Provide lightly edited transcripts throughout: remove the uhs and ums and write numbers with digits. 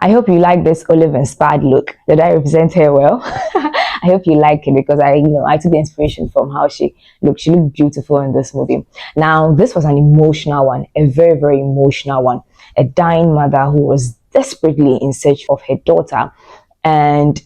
I hope you like this olive inspired look. Did I represent her well? I hope you like it because I took the inspiration from how she looked. She looked beautiful in this movie. Now, this was an emotional one, a very, very emotional one. A dying mother who was desperately in search of her daughter. And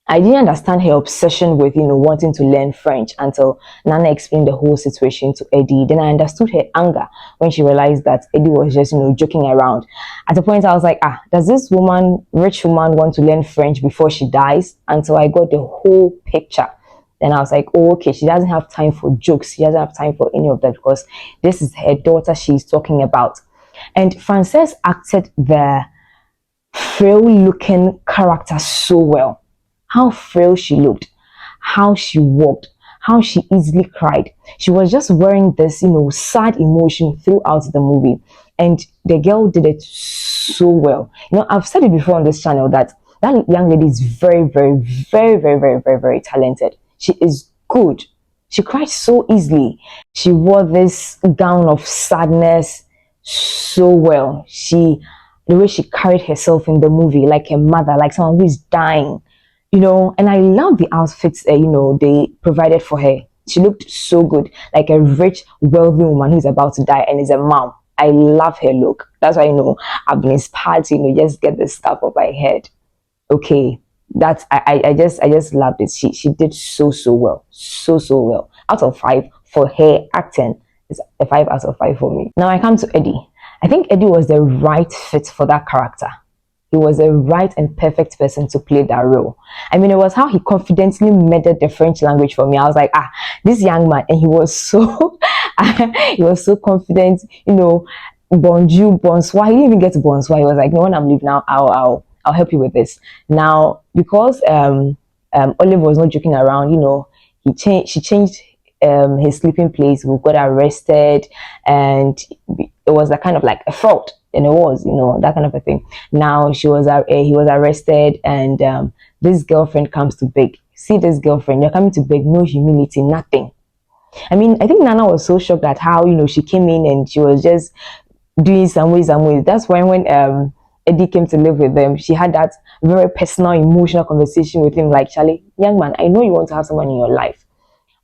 I didn't understand her obsession with, wanting to learn French until Nana explained the whole situation to Eddie. Then I understood her anger when she realized that Eddie was just, joking around. At a point, I was like, does this woman, rich woman, want to learn French before she dies? Until I got the whole picture. Then I was like, oh, okay, she doesn't have time for jokes. She doesn't have time for any of that because this is her daughter she's talking about. And Frances acted the frail-looking character so well. How frail she looked, how she walked, how she easily cried. She was just wearing this, sad emotion throughout the movie. And the girl did it so well. I've said it before on this channel that young lady is very, very, very, very, very, very, very talented. She is good. She cried so easily. She wore this gown of sadness so well. The way she carried herself in the movie, like a mother, like someone who is dying. And I love the outfits, they provided for her. She looked so good, like a rich, wealthy woman who's about to die and is a mom. I love her look. That's why, I've been inspired to, just get this stuff off my head. Okay, I just loved it. She did so well, so well. Out of 5 for her acting, it's a 5 out of 5 for me. Now I come to Eddie. I think Eddie was the right fit for that character. He was a right and perfect person to play that role. I mean, it was how he confidently murdered the French language for me. I was like, this young man, and he was so, he was so confident. Bonjour, bonsoir. He didn't even get to bonsoir. He was like, no, when I'm leaving now, I'll help you with this. Now, because Olive was not joking around, she changed his sleeping place. We got arrested, and it was a kind of like a fraud. And it was, that kind of a thing. Now he was arrested, and this girlfriend comes to beg. See this girlfriend, you're coming to beg, no humility, nothing. I mean, I think Nana was so shocked at how, she came in and she was just doing some ways. That's why when Eddie came to live with them, she had that very personal, emotional conversation with him, like, Charlie, young man, I know you want to have someone in your life,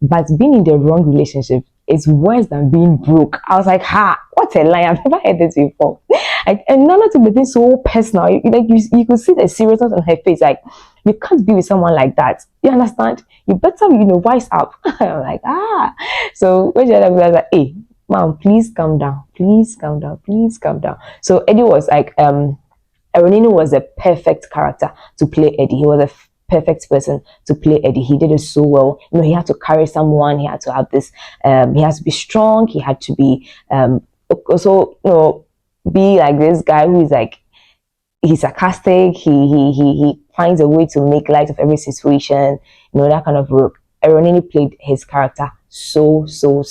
but being in the wrong relationship is worse than being broke. I was like, what a lie. I've never heard this before. And Nana took the thing so personal. You could see the seriousness on her face. Like, you can't be with someone like that. You understand? You better, wise up. I'm like, So when she had, I was like, hey, mom, please calm down. Please calm down. Please calm down. So Eddie was like, Eronino was a perfect character to play Eddie. He was a perfect person to play Eddie. He did it so well. He had to carry someone. He had to have this. He has to be strong. He had to be also, be like this guy who is like, he's sarcastic. He finds a way to make light of every situation. That kind of work. Eronini played his character so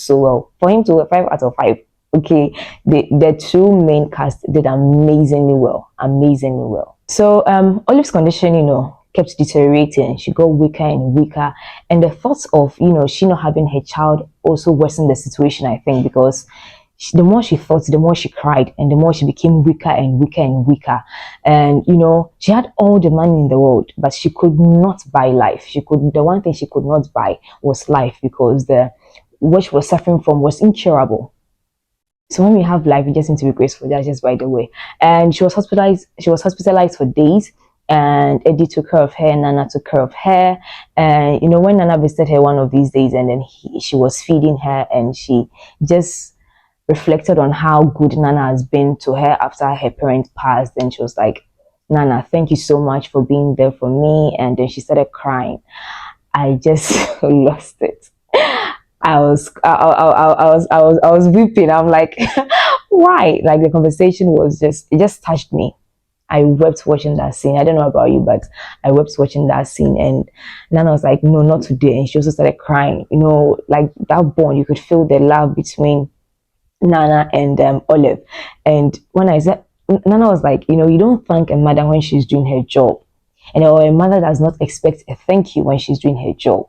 well. For him to 5 out of 5. Okay, the 2 main cast did amazingly well. So Olive's condition, kept deteriorating. She got weaker and weaker, and the thoughts of she not having her child also worsened the situation, I think, because the more she thought, the more she cried, and the more she became weaker and weaker and weaker. And she had all the money in the world, but she could not buy life. The one thing she could not buy was life, because what she was suffering from was incurable. So when we have life, we just need to be grateful. That's just by the way. And she was hospitalized. She was hospitalized for days. And Eddie took care of her, Nana took care of her. And when Nana visited her one of these days, and then she was feeding her, and she just reflected on how good Nana has been to her after her parents passed. And she was like, Nana, thank you so much for being there for me. And then she started crying. I just lost it. I was weeping. I'm like, why? Like, the conversation was it just touched me. I wept watching that scene. I don't know about you, but I wept watching that scene. And Nana was like, no, not today. And she also started crying. Like that bond, you could feel the love between Nana and Olive. And when I said, Nana was like, you don't thank a mother when she's doing her job. And a mother does not expect a thank you when she's doing her job.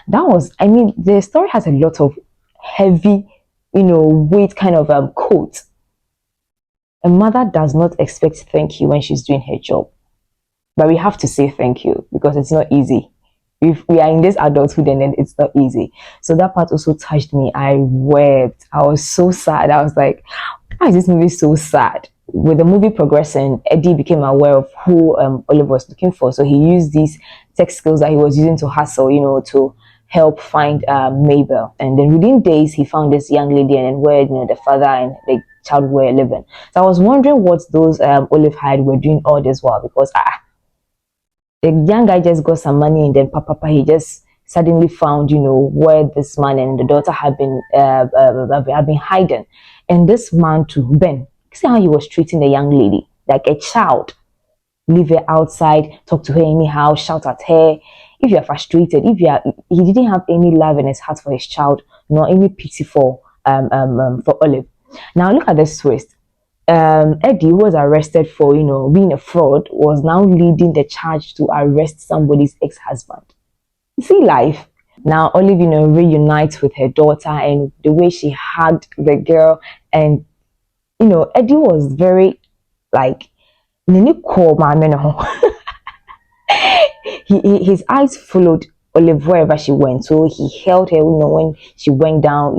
That was, the story has a lot of heavy, weight kind of quotes. A mother does not expect thank you when she's doing her job, but we have to say thank you because it's not easy. If we are in this adulthood and then it's not easy. So that part also touched me. I wept. I was so sad. I was like, why is this movie so sad? With the movie progressing, Eddie became aware of who Olive was looking for. So he used these tech skills that he was using to hustle, to help find Mabel. And then within days, he found this young lady and then where the father and the child were living. So I was wondering what those Olive hired were doing all this while because the young guy just got some money and then papa he just suddenly found where this man and the daughter had been hiding, and this man too, Ben, see how he was treating the young lady like a child. Leave her outside, talk to her anyhow, shout at her. If you are frustrated, if you are, he didn't have any love in his heart for his child, nor any pity for Olive. Now look at this twist. Eddie, who was arrested for being a fraud, was now leading the charge to arrest somebody's ex-husband. You see life. Now Olive, reunites with her daughter, and the way she hugged the girl, and Eddie was very like Nini call my his eyes followed Olive wherever she went. So he held her, when she went down,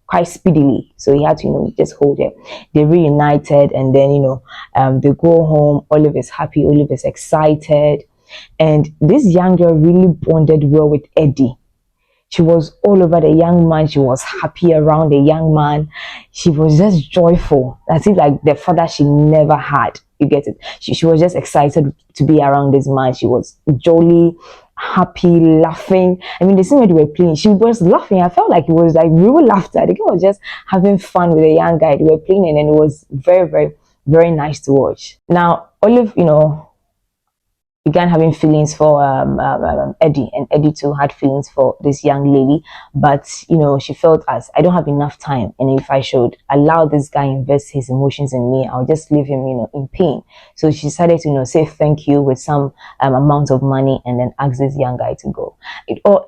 quite speedily. So he had to, just hold her. They reunited, and then, they go home. Olive is happy. Olive is excited. And this young girl really bonded well with Eddie. She was all over the young man. She was happy around the young man. She was just joyful. As if like the father she never had. You get it? She was just excited to be around this man. She was jolly, happy, laughing. I mean, the scene where they were playing, she was laughing. I felt like it was like real laughter. The girl was just having fun with the young guy. They were playing, and it was very, very, very nice to watch. Now, Olive, began having feelings for Eddie, and Eddie too had feelings for this young lady. But she felt as I don't have enough time, and if I should allow this guy invest his emotions in me, I'll just leave him, in pain. So she decided to, say thank you with some amount of money, and then ask this young guy to go.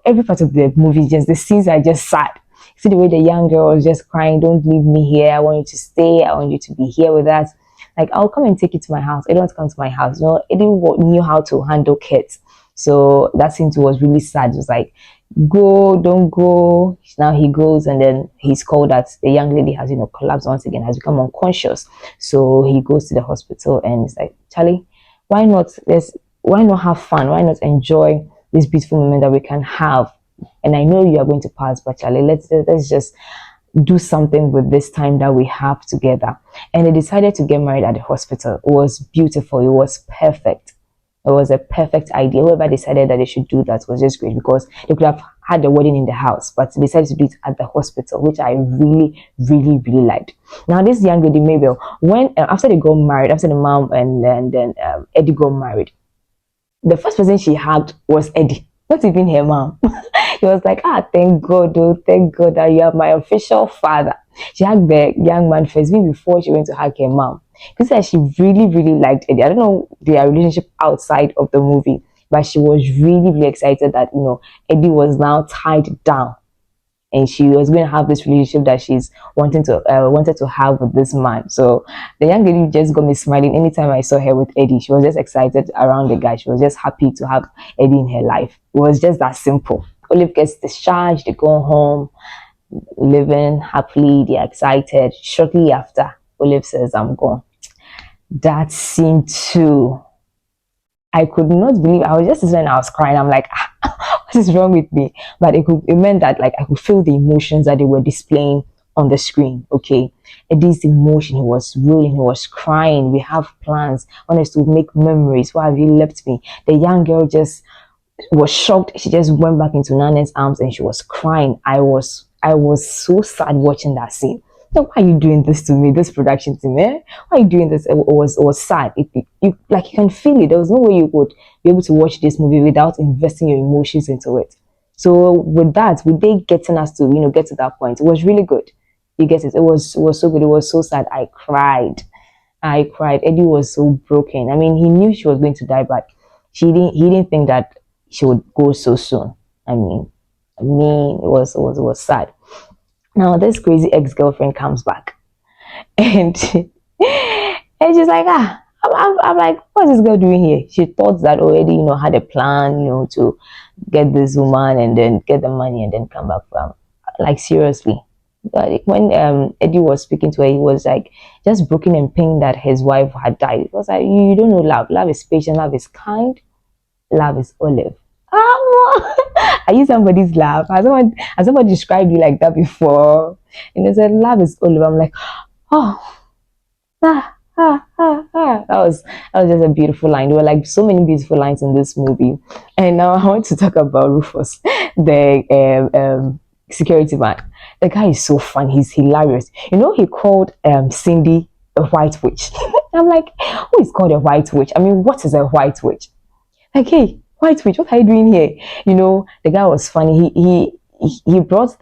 Every part of the movie, just the scenes are just sad. See the way the young girl was just crying, "Don't leave me here. I want you to stay. I want you to be here with us." Like, I'll come and take you to my house. I don't want to come to my house. Eddie knew how to handle kids. So that scene was really sad. It was like, go, don't go. Now he goes, and then he's called that the young lady has, collapsed once again, has become unconscious. So he goes to the hospital, and it's like, Charlie, why not have fun? Why not enjoy this beautiful moment that we can have? And I know you are going to pass, but Charlie, let's just do something with this time that we have together. And they decided to get married at the hospital. It was beautiful. It was perfect. It was a perfect idea. Whoever decided that they should do that was just great, because they could have had the wedding in the house, but they decided to do it at the hospital, which I really, really, really liked. Now, this young lady, Mabel, when after they got married, after the mom and then Eddie got married, the first person she hugged was Eddie, not even her mom. He was like, thank God, oh, thank God that you are my official father. She hugged the young man first, before she went to hug her mom. Because like, she really, really liked Eddie. I don't know their relationship outside of the movie, but she was really, really excited that, Eddie was now tied down, and she was going to have this relationship that she's wanted to have with this man. So the young lady just got me smiling anytime I saw her with Eddie. She was just excited around the guy. She was just happy to have Eddie in her life. It was just that simple. Olive gets discharged, they go home, living happily, they're excited. Shortly after, Olive says, I'm gone. That scene too, I could not believe. I was just listening, I was crying. I'm like, what is wrong with me? But it meant that like I could feel the emotions that they were displaying on the screen. Okay, Eddie's emotion, he was rolling, he was crying. We have plans, I want us to make memories. Why have you left me? The young girl just was shocked. She just went back into Nana's arms and she was crying. I was so sad watching that scene. So why are you doing this to me? This production team, eh? Why are you doing this? It was sad. You can feel it. There was no way you would be able to watch this movie without investing your emotions into it. So with that, with they getting us to get to that point, it was really good. You get it? It was so good. It was so sad. I cried. I cried. Eddie was so broken. I mean, he knew she was going to die, but he didn't think that she would go so soon. I mean, it was sad. Now this crazy ex-girlfriend comes back, and And she's like, ah, I'm like, what's this girl doing here? She thought that already, had a plan, to get this woman and then get the money and then come back from. Like, seriously. Like, when Eddie was speaking to her, he was like just broken and pain that his wife had died. It was like, you don't know love. Love is patient, love is kind, love is olive. Are you somebody's love? Has somebody described you like that before? And they said love is olive. I'm like, oh, that was just a beautiful line. There were like so many beautiful lines in this movie. And now I want to talk about Rufus, the security man. The guy is so fun. He's hilarious. He called Cindy a white witch. I'm like, who is called a white witch? I mean, what is a white witch? Like, hey, white witch, what are you doing here? The guy was funny. He brought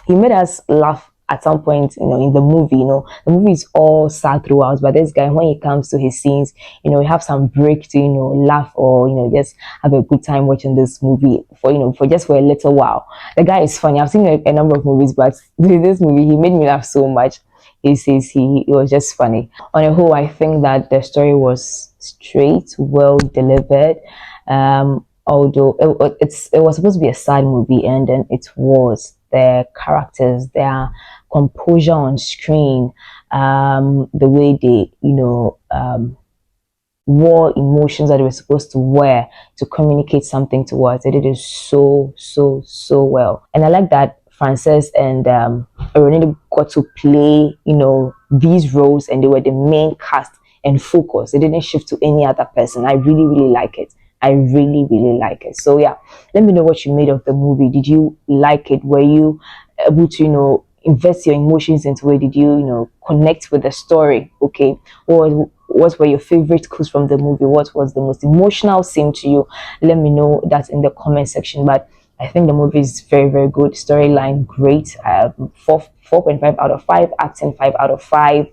he made us laugh at some point, in the movie. The movie is all sad throughout, but this guy, when it comes to his scenes, you have some break to, laugh, or, just have a good time watching this movie for a little while. The guy is funny. I've seen a number of movies, but this movie, he made me laugh so much. He says it was just funny. On a whole, I think that the story was straight, well delivered. Although it was supposed to be a sad movie, and then it was. Their characters, their composure on screen, the way they, wore emotions that they were supposed to wear to communicate something to us. They did it so, so, so well. And I like that Frances and Ronnie got to play, these roles, and they were the main cast and focus. They didn't shift to any other person. I really, really like it. I really, really like it. So yeah, let me know what you made of the movie. Did you like it? Were you able to, invest your emotions into it? Did you, connect with the story? Okay. Or what were your favorite clues from the movie? What was the most emotional scene to you? Let me know that in the comment section. But I think the movie is very, very good. Storyline, great. 4.5 out of 5. Acting, 5 out of 5.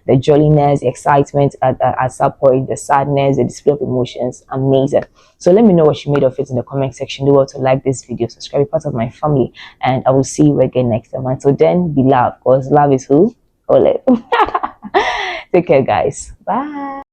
The jolliness, the excitement at some point, the sadness, the display of emotions, amazing. So let me know what you made of it in the comment section. Do well to like this video, subscribe, be part of my family, and I will see you again next time. Until then, be loved, because love is who? Olive. Take care, guys. Bye.